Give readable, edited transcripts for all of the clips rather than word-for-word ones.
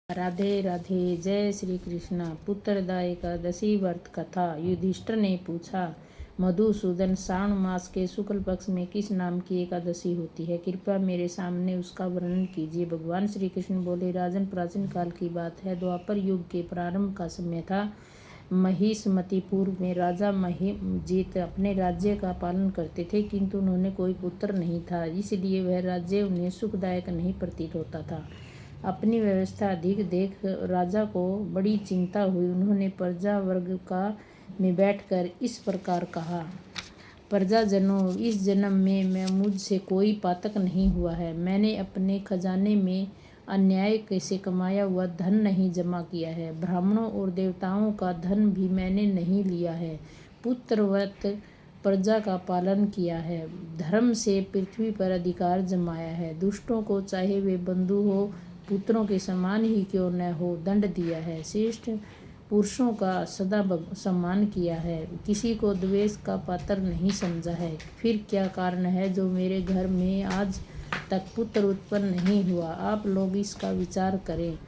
राधे राधे। जय श्री कृष्ण। पुत्रदा एकादशी व्रत कथा। युधिष्ठिर ने पूछा, मधुसूदन, श्रावण मास के शुक्ल पक्ष में किस नाम की एकादशी होती है? कृपया मेरे सामने उसका वर्णन कीजिए। भगवान श्री कृष्ण बोले, राजन, प्राचीन काल की बात है। द्वापर युग के प्रारंभ का समय था। महिष्मतिपुर में राजा महिजीत अपने राज्य का पालन करते थे, किंतु उन्होंने कोई पुत्र नहीं था, इसलिए वह राज्य उन्हें सुखदायक नहीं प्रतीत होता था। अपनी व्यवस्था अधिक देख राजा को बड़ी चिंता हुई। उन्होंने प्रजा वर्ग का में बैठकर इस प्रकार कहा, प्रजाजनों, इस जन्म में मैं मुझसे कोई पातक नहीं हुआ है। मैंने अपने खजाने में अन्याय से कमाया हुआ धन नहीं जमा किया है। ब्राह्मणों और देवताओं का धन भी मैंने नहीं लिया है। पुत्रवत प्रजा का पालन किया है। धर्म से पृथ्वी पर अधिकार जमाया है। दुष्टों को, चाहे वे बंधु हो, पुत्रों के समान ही क्यों न हो, दंड दिया है। श्रेष्ठ पुरुषों का सदा सम्मान किया है। किसी को द्वेष का पात्र नहीं समझा है। फिर क्या कारण है जो मेरे घर में आज तक पुत्र उत्पन्न नहीं हुआ? आप लोग इसका विचार करें।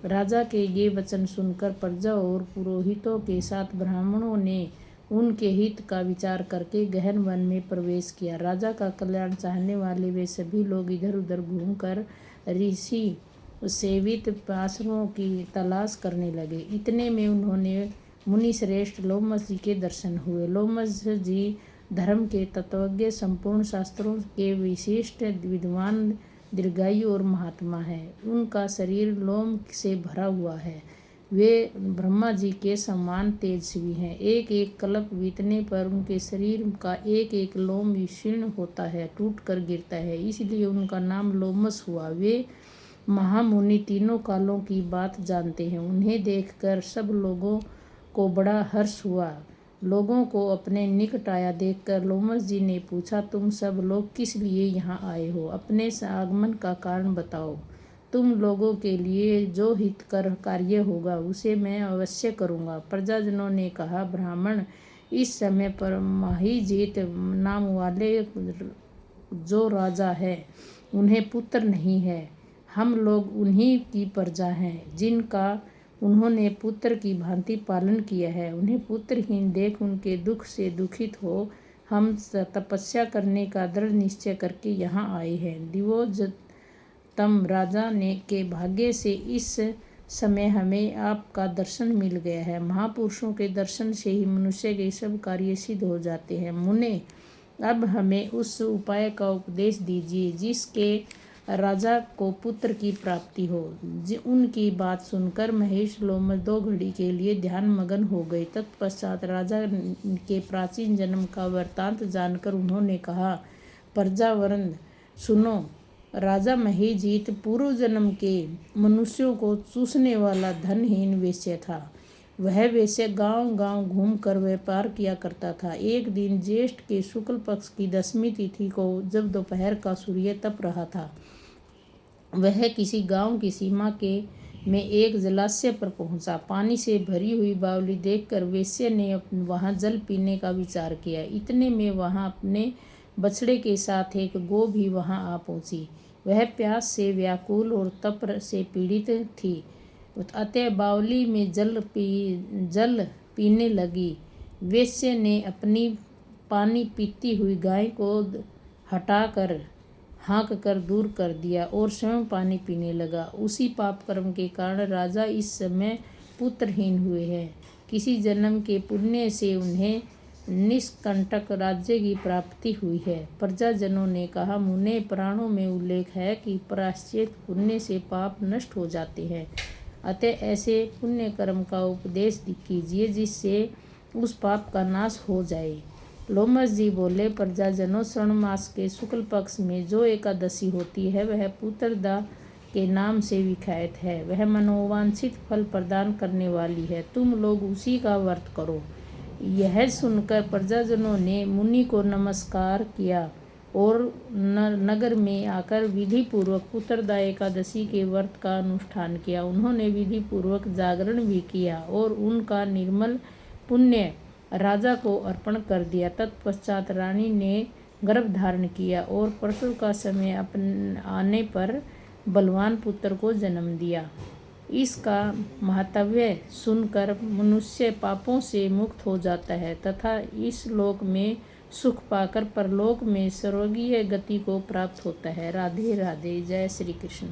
राजा के ये वचन सुनकर प्रजा और पुरोहितों के साथ ब्राह्मणों ने उनके हित का विचार करके गहन वन में प्रवेश किया। राजा का कल्याण चाहने वाले वे सभी लोग इधर उधर घूमकर ऋषि सेवित आश्रमों की तलाश करने लगे। इतने में उन्होंने मुनि श्रेष्ठ लोमस जी के दर्शन हुए। लोमस जी धर्म के तत्वज्ञ, संपूर्ण शास्त्रों के विशिष्ट विद्वान, दीर्घायु और महात्मा है। उनका शरीर लोम से भरा हुआ है। वे ब्रह्मा जी के समान तेजस्वी हैं। एक एक कल्प बीतने पर उनके शरीर का एक एक लोम विशीर्ण होता है, टूट कर गिरता है, इसलिए उनका नाम लोमस हुआ। वे महामुनि तीनों कालों की बात जानते हैं। उन्हें देखकर सब लोगों को बड़ा हर्ष हुआ। लोगों को अपने निकट आया देखकर लोमस जी ने पूछा, तुम सब लोग किस लिए यहाँ आए हो? अपने आगमन का कारण बताओ। तुम लोगों के लिए जो हितकर कार्य होगा उसे मैं अवश्य करूँगा। प्रजाजनों ने कहा, ब्राह्मण, इस समय पर महिजीत नाम वाले जो राजा है, उन्हें पुत्र नहीं है। हम लोग उन्हीं की प्रजा हैं जिनका उन्होंने पुत्र की भांति पालन किया है। उन्हें पुत्रहीन देख उनके दुख से दुखित हो हम तपस्या करने का दृढ़ निश्चय करके यहाँ आए हैं। दिवोत्तम राजा ने के भाग्य से इस समय हमें आपका दर्शन मिल गया है। महापुरुषों के दर्शन से ही मनुष्य के सब कार्य सिद्ध हो जाते हैं। मुने, अब हमें उस उपाय का उपदेश दीजिए जिसके राजा को पुत्र की प्राप्ति हो। उनकी बात सुनकर महेश लोमस 2 घड़ी के लिए ध्यान मगन हो गए। तत्पश्चात राजा के प्राचीन जन्म का वृत्तांत जानकर उन्होंने कहा, प्रजावृंद सुनो। राजा महिजीत पूर्व जन्म के मनुष्यों को चूसने वाला धनहीन वेश्य था। वह वेश्य गांव गांव घूमकर व्यापार किया करता था। एक दिन ज्येष्ठ के शुक्ल पक्ष की 10वीं तिथि को जब दोपहर का सूर्य तप रहा था, वह किसी गांव की सीमा के में एक जलाशय पर पहुंचा। पानी से भरी हुई बावली देखकर वेश्या ने वहां जल पीने का विचार किया। इतने में वहां अपने बछड़े के साथ एक गौ भी वहां आ पहुंची। वह प्यास से व्याकुल और तप से पीड़ित थी, अतः बावली में जल पीने लगी। वेश्या ने अपनी पानी पीती हुई गाय को हटाकर हाँक कर दूर कर दिया और स्वयं पानी पीने लगा। उसी पाप कर्म के कारण राजा इस समय पुत्रहीन हुए हैं। किसी जन्म के पुण्य से उन्हें निष्कंटक राज्य की प्राप्ति हुई है। प्रजाजनों ने कहा, मुने, पुराणों में उल्लेख है कि प्रायश्चित पुण्य से पाप नष्ट हो जाते हैं, अतः ऐसे पुण्य कर्म का उपदेश कीजिए जिससे उस पाप का नाश हो जाए। लोमस जी बोले, प्रजाजनों, श्रावण मास के शुक्ल पक्ष में जो एकादशी होती है वह पुत्रदा के नाम से विख्यात है। वह मनोवांछित फल प्रदान करने वाली है। तुम लोग उसी का व्रत करो। यह सुनकर प्रजाजनों ने मुनि को नमस्कार किया और नगर में आकर विधि पूर्वक पुत्रदा एकादशी के व्रत का अनुष्ठान किया। उन्होंने विधि पूर्वक जागरण भी किया और उनका निर्मल पुण्य राजा को अर्पण कर दिया। तत्पश्चात रानी ने गर्भ धारण किया और प्रसव का समय आने पर बलवान पुत्र को जन्म दिया। इसका महत्व सुनकर मनुष्य पापों से मुक्त हो जाता है तथा इस लोक में सुख पाकर परलोक में स्वर्गीय गति को प्राप्त होता है। राधे राधे। जय श्री कृष्ण।